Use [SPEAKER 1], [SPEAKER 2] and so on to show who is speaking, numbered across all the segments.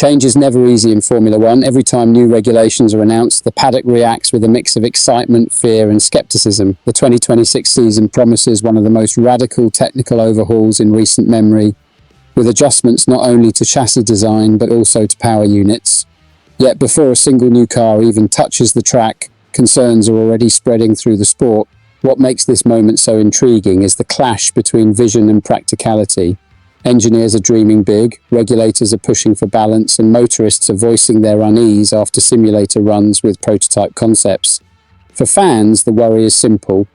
[SPEAKER 1] Change is never easy in Formula One. Every time new regulations are announced, the paddock reacts with a mix of excitement, fear and scepticism. The 2026 season promises one of the most radical technical overhauls in recent memory, with adjustments not only to chassis design but also to power units. Yet before a single new car even touches the track, concerns are already spreading through the sport. What makes this moment so intriguing is the clash between vision and practicality. Engineers are dreaming big, regulators are pushing for balance, and motorists are voicing their unease after simulator runs with prototype concepts. For fans, the worry is simple.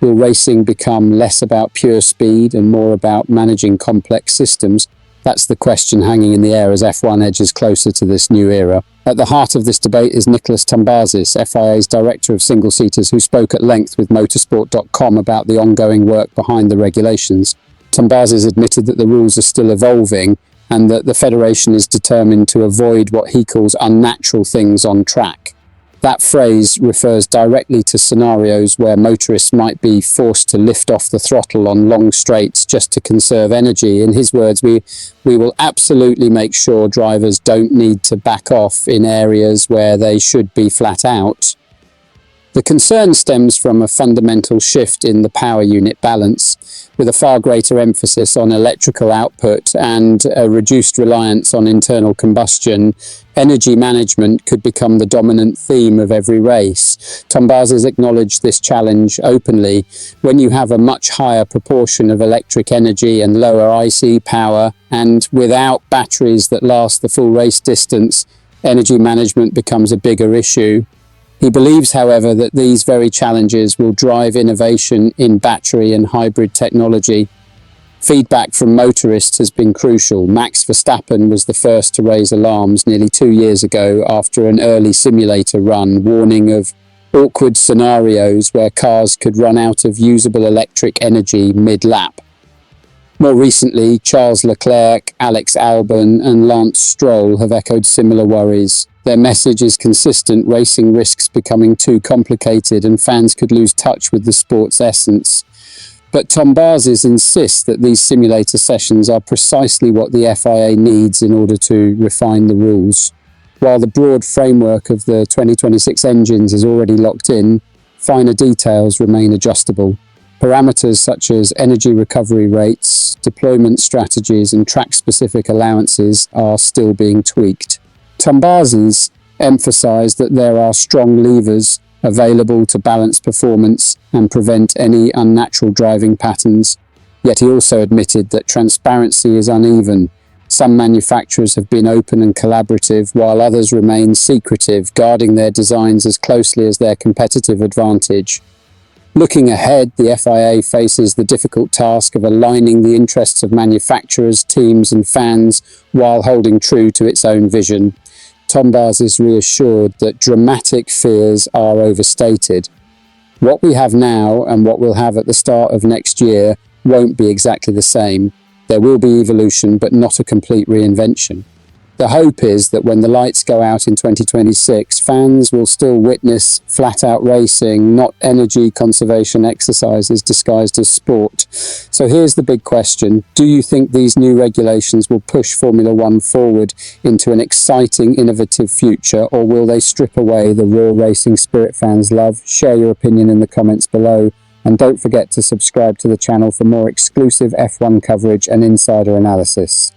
[SPEAKER 1] Will racing become less about pure speed and more about managing complex systems? That's the question hanging in the air as F1 edges closer to this new era. At the heart of this debate is Nicholas Tombazis, FIA's director of single-seaters, who spoke at length with motorsport.com about the ongoing work behind the regulations. Tombazis admitted that the rules are still evolving and that the federation is determined to avoid what he calls unnatural things on track. That phrase refers directly to scenarios where motorists might be forced to lift off the throttle on long straights just to conserve energy. In his words, we will absolutely make sure drivers don't need to back off in areas where they should be flat out. The concern stems from a fundamental shift in the power unit balance, with a far greater emphasis on electrical output and a reduced reliance on internal combustion. Energy management could become the dominant theme of every race. Tombazis acknowledged this challenge openly. When you have a much higher proportion of electric energy and lower IC power, and without batteries that last the full race distance, energy management becomes a bigger issue. He believes, however, that these very challenges will drive innovation in battery and hybrid technology. Feedback from motorists has been crucial. Max Verstappen was the first to raise alarms nearly 2 years ago after an early simulator run, warning of awkward scenarios where cars could run out of usable electric energy mid-lap. More recently, Charles Leclerc, Alex Albon and Lance Stroll have echoed similar worries. Their message is consistent: racing risks becoming too complicated and fans could lose touch with the sport's essence. But Tombazis insists that these simulator sessions are precisely what the FIA needs in order to refine the rules. While the broad framework of the 2026 engines is already locked in, finer details remain adjustable. Parameters such as energy recovery rates, deployment strategies and track-specific allowances are still being tweaked. Tombazis emphasised that there are strong levers available to balance performance and prevent any unnatural driving patterns, yet he also admitted that transparency is uneven. Some manufacturers have been open and collaborative, while others remain secretive, guarding their designs as closely as their competitive advantage. Looking ahead, the FIA faces the difficult task of aligning the interests of manufacturers, teams and fans while holding true to its own vision. Tombazis reassured that dramatic fears are overstated. What we have now and what we'll have at the start of next year won't be exactly the same. There will be evolution, but not a complete reinvention. The hope is that when the lights go out in 2026, fans will still witness flat-out racing, not energy conservation exercises disguised as sport. So here's the big question. Do you think these new regulations will push Formula One forward into an exciting, innovative future, or will they strip away the raw racing spirit fans love? Share your opinion in the comments below. And don't forget to subscribe to the channel for more exclusive F1 coverage and insider analysis.